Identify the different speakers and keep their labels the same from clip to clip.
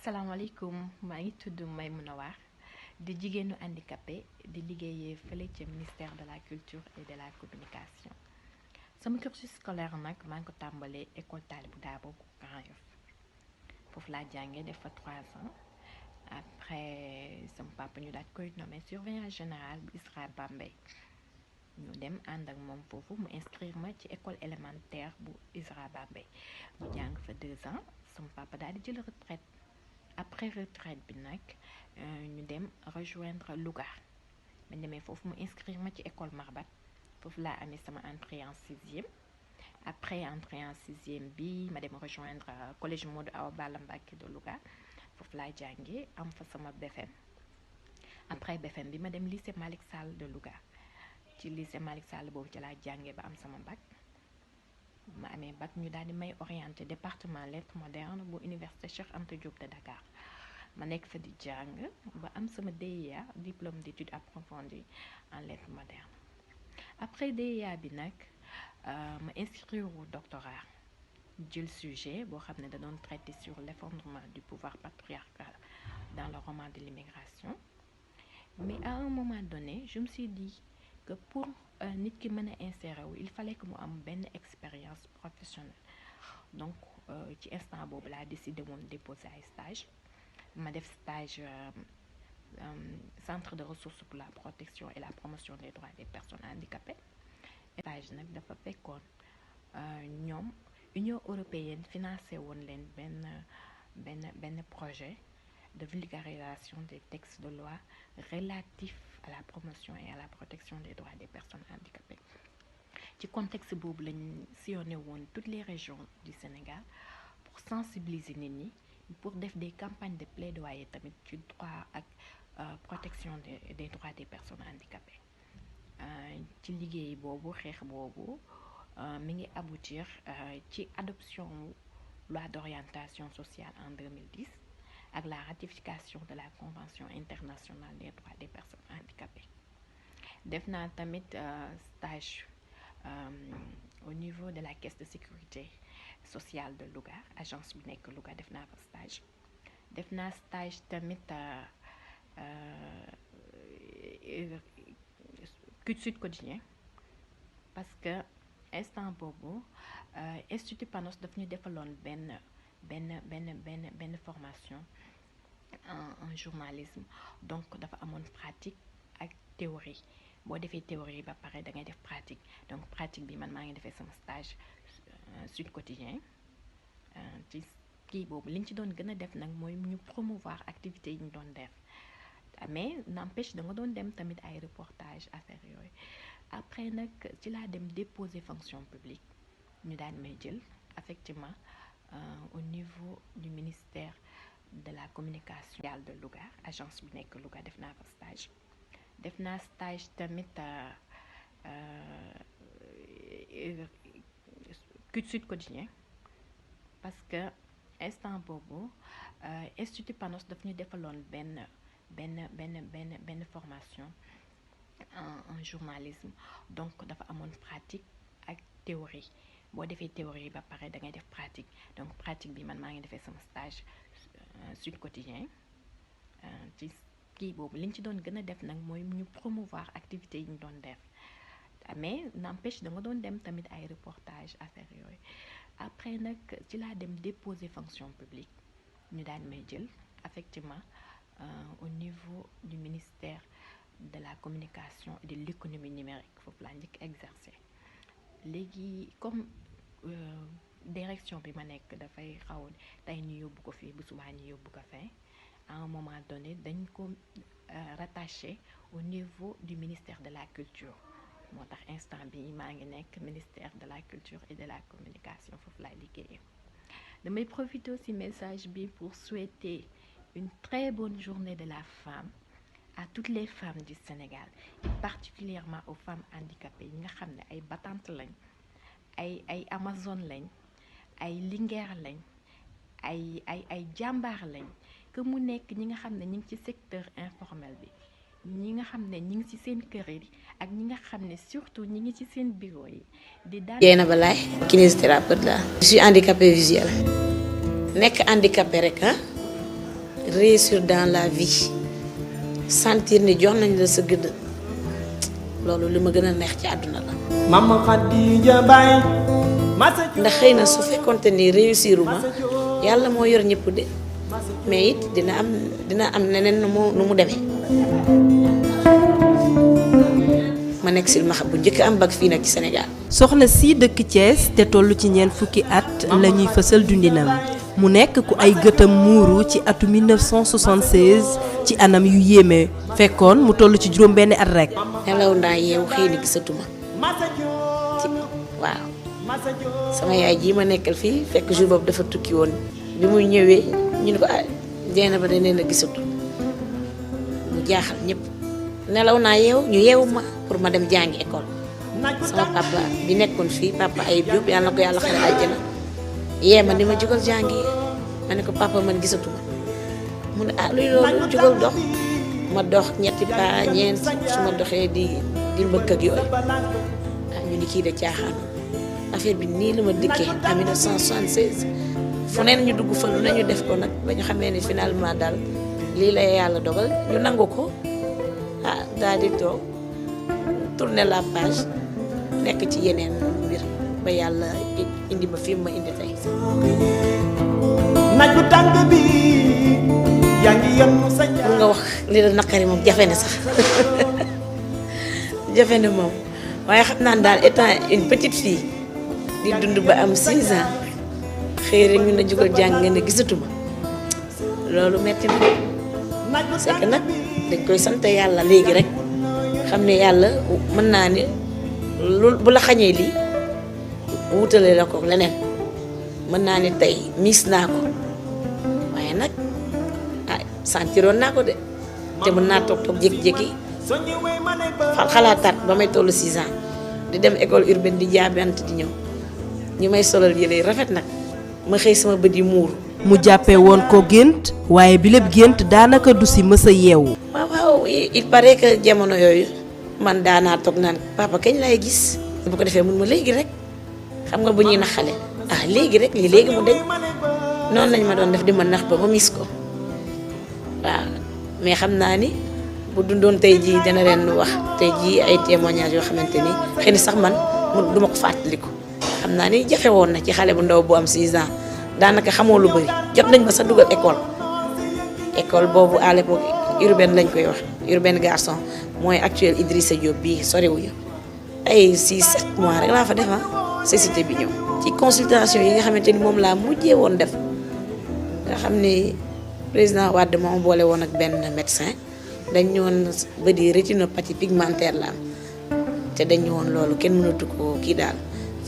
Speaker 1: asalaamaaleykum maa ngi tudd Maimouna War di jigéenu handicapé di liggéeyee fële ca ministère de la culture et de la communication sama cursus scolaire nag maa ngi ko tàmbalee école Talibou Dabo bu Grand Yoff foofu laa jàngee def fa 3 ans après sama papa ñu daal koy nommé surveillant général bu ISRA Bambey ñu dem ànd ak moom foofu mu inscrire ma ci école élémentaire bu ISRA Bambey mu jàng fa 2 ans sama papa daal di jël retraite après retraite bi nag ñu dem rejoindre Louga ma demee foofu mu inscrire ma ci école Marbat foofu laa amee sama entrée en 6e après entrée en 6e bi ma dem rejoindre collège Modou Awa Balla Mbacké de Louga foofu laa jàngee am fa sama BFM après BFM bi ma dem lycée Malick Sall de Louga ci lycée Malick Sall boobu ci laa jàngee ba am sama bac ma amee bac ñu daal di may orienté département lettres modernes bu université Cheikh Anta Diop de Dakar ma nekk fa di jàng ba am sama DEA diplôme d'études approfondies en lettres modernes après DEA bi nag ma inscrire au doctorat jël sujet boo xam ne da doon traité sur l'effondrement du pouvoir patriarcal dans le roman de l'immigration mais à un moment donné je me suis dit que pour nit ki mën a insérer wu il fallait que mu am benn expérience professionnelle donc ci instant boobu laa décidé woon déposer ay stage ma def stage centre de ressources pour la protection et la promotion des droits des personnes handicapées stage nag dafa fekkoon ñoom Union européenne financé woon leen benn projet de vulgarisation des textes de loi relatifs à la promotion et à la protection des droits des personnes handicapées ci contexte boobu lañ sillonné woon toutes les régions du Sénégal pour sensibiliser nit ñi pour def des campagnes de plaidoyer tamit ci droit ak protection des droits des personnes handicapées ci liggéey boobu xeex boobu mi ngi aboutir ci adoption loi d'orientation sociale en 2010 ak la ratification de la convention internationale des droits des personnes handicapées def naa tamit stage au niveau de la caisse de sécurité sociale de Louga agence bi nekk Louga def naa fa stage def naa stage tamit Sud Quotidien parce que instant boobu Institut Panos daf ñu defaloon benn formation en journalisme donc dafa amoon pratique ak théorie boo defee théorie ba pare da ngay def pratique donc pratique bi man maa ngi defee sama stage Sud Quotidien ci kii boobu liñ ci doon gën a def nag mooy ñu promouvoir activités yi ñu doon def mais n'empêche da nga doon dem tamit ay reportage affaire yooyu après nag ci laa dem déposer fonction publique ñu daan may jël effectivement au niveau du ministère de la communication de Louga agence bi nekk Louga def naa fa stage def naa stage tamit Sud Quotidien parce que instant boobu Institut Panos daf ñu defaloon benn formation en journalisme donc dafa amoon pratique ak théorie boo defee théorie ba pare da ngay def pratique donc pratique bi man maa ngi defee sama stage Sud Quotidien ci kii boobu liñ ci doon gën a def nag mooy ñu promouvoir activités yi ñu doon def mais n'empêche da nga doon dem tamit ay reportage affaire yooyu après nag ci laa dem déposer fonction publique ñu daan may jël effectivement au niveau du ministère de la communication et de l'économie numérique foofu laa njëkk exercer léegi comme direction bi ma nekk dafay xaw tey ñu yóbbu ko fii bu subaa ñu yóbbu ko fee à un moment donné dañ ko rattaché au niveau du ministère de la culture moo tax instant bi maa ngi nekk ministère de la culture et de la communication foofu laay liggéeyee damay profiter aussi message bi pour souhaiter une très bonne journée de la femme à toutes les femmes du Sénégal et particulièrement aux femmes handicapées yi nga xam ne ay battantes lañ ay Amazone lañ ay Linguère lañ ay jàmbaar lañ que mu nekk ñi nga xam ne ñi ngi ci secteur informel bi ñi nga xam ne ñi ngi ci seen kër yi ak ñi nga xam ne surtout ñi ngi ci seen bureau yi di daal.
Speaker 2: Dieynaba Laye kinésithérapeute la. Je suis handicapée visuelle nekk handicapé rek réussir dans la vie sentir ni jox nañ la sa gëdd loolu li ma gën a neex ci àdduna la.
Speaker 3: Mama Khadija Baye.
Speaker 2: ndax xëy na su fekkonte ni réussiruma yàlla moo yor ñëpp de mais it dina am neneen nu mu demee. ma nekk silmaxa bu njëkk am bac fii nag ci Sénégal.
Speaker 4: soxna si dëkk Thiès te toll ci ñeent fukki at la ñuy fësal dundinam mu nekk ku ay gëtam muuru ci atu 1976 ci anam yu yéeme fekkoon mu toll ci juróom benn at rek.
Speaker 2: nelaw ndaa yeewu xëy na gisatuma waaw sama yaay jii ma nekkal fii fekk jour boobu dafa tukki woon bi muy ñëwee ñu ne ko jeena ba dañ leen a gisatu mu jaaxal ñëpp nelaw naa yeewu ñu yeewu ma pour ma dem jàngi école sama papa bi nekkoon fii papa Ayib Diop yàlla na ko yàlla xare àjjana yee ma ni ma jugal jàngi ma ne ko papa man gisatuma mu ne luy loolu jugal dox ma dox ñetti pas ñeent su ma doxee di mbëkk ak yooyu ñu ni kii de caaxaan affaire bi nii la ma dikkee en 1976 fu neen ñu dugg fa lu nañu def ko nag ba ñu xamee ni finalement daal lii la yàlla dogal ñu nangu ko daal di toog tourner la page nekk ci yeneen mbir ba yàlla indi ma fi ma indi tey.
Speaker 3: Naju tàng bi yaa ngi yenn sa
Speaker 2: pour nga wax li la naqari moom jafe na sax jafe na moom waaye xam naa daal étant une petite fille di dund ba am 6 ans xëy rek ñu ne jugal jàng nga ne gisatuma loolu metti na c'est que nag dañ koy sant yàlla léegi rek xam ne yàlla mën naa ni lu bu la xañee lii wutale la ko leneen mën naa ni tey miis naa ko waaye nag sentiroon naa ko de te mën naa toog jékki-jékki xalaataat ba may tollu 6 ans di dem école urbaine di jaabant di ñëw ñu may solal yële rafet nag ma xëy sama bët yi muuru.
Speaker 4: mu jàppee woon ko gént waaye bi lépp gént daanaka du si mës a yeewu.
Speaker 2: waaw il paraît que jamono yooyu man daanaa toog naan papa kañ laay gis bu ko defee mun ma léegi rek xam nga bu ñuy nax xale léegi rek lii léegi mu deñ noonu lañ ma doon def di ma nax ba ma mis ko waaw mais xam naa ni bu dundoon tey jii dana leen wax tey jii ay témoignages yoo xamante ni xëy na sax man du ma ko fàttaliku xam naa ni jafe woon na ci xale bu ndaw bu am 6 ans daanaka xamoo lu bëri jot nañ ma sa dugal école boobu à l'époque urbaine lañ koy wax urbaine garçon mooy actuel Idrissa Diop bii soriwuñu ay 6-7 mois rek laa fa def cécité bi ñëw ci consultation yi nga xamante ni moom laa mujjee woon def nga xam ni président Wade moo boole woon ak benn médecin dañ ñëwoon ba di rétinopathie pigmentaire la am te dañ ñëwoon loolu kenn mënatu ko kii daal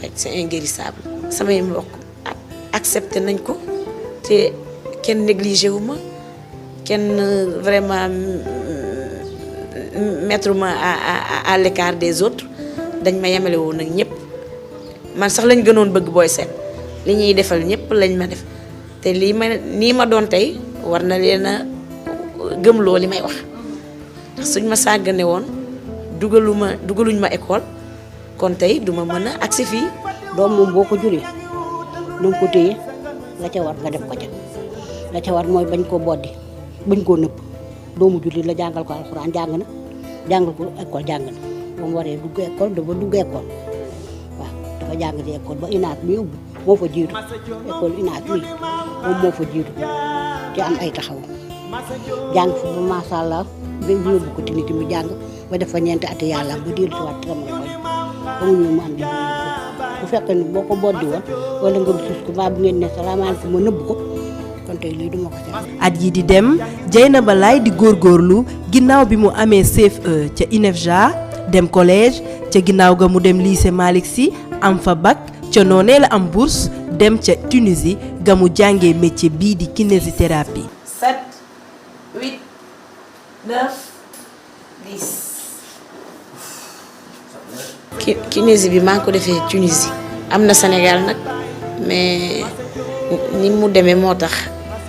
Speaker 2: fekk c'est inguérissable samay mbokk accepté nañ ko te kenn négligé wu ma kenn vraiment mettre ma à l'écart des autres dañ ma yemale woon nag ñëpp man sax lañ gënoon bëgg booy seet li ñuy defal ñëpp lañ ma def te lii ma nii ma doon tey war na leen a gëmloo li may wax ndax suñ ma sàggane woon dugaluñ ma école kon tey duma mën a agsi fii.
Speaker 5: doom moom boo ko juree danga ko téye la ca war nga def ko ca la ca war mooy bañ koo boddi bañ koo nëpp doomu jullit la jàngal ko alxuraan jàng na jàngal ko école jàng na ba mu waree dugg école dafa dugg école waaw dafa jàng ci école ba inaat mi ubbi moo fa jiitu école inaat mi moom moo fa jiitu ci am ay taxaw jàng fa ba macha allah ba yóbbu ko tamit mu jàng ba def fa ñeenti ati yàlla ba dellu si waat sama koñ ba mu ñëw mu am bu fekkee ni boo ko boddi woon wala nga gis ko ba bu ngeen ne salaamaaleykum ma nëbb ko kon tey lii duma ko ca
Speaker 4: at yi di dem Dieynaba Laye di góorgóorlu ginnaaw bi mu amee CFE ca INEFJA dem collège ca ginnaaw ga mu dem lycée Malick Sy am fa bac ca noonee la am bourse dem ca Tunisie ga mu jàngee métier bii di kinésithérapie.
Speaker 2: 7 8 9 10. kinési bi maa ngi ko defee Tunisie am na Sénégal nag mais ni mu demee moo tax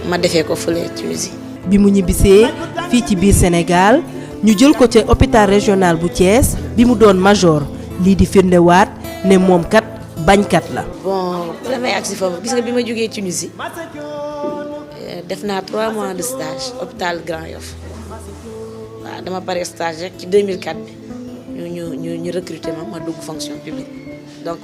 Speaker 2: ma defee ko fële Tunisie.
Speaker 4: bi mu ñibbisee fii ci biir Sénégal ñu jël ko ca hôpital régional bu Thiès bi mu doon major lii di firndewaat ne moom kat bañkat la.
Speaker 2: bon damay agsi foofu gis nga bi ma jógee Tunisie def naa 3 mois de stage hôpital Grand Yoff waaw dama pare stage rek ci 2004 bi ñu recruter ma dugg fonction publique donc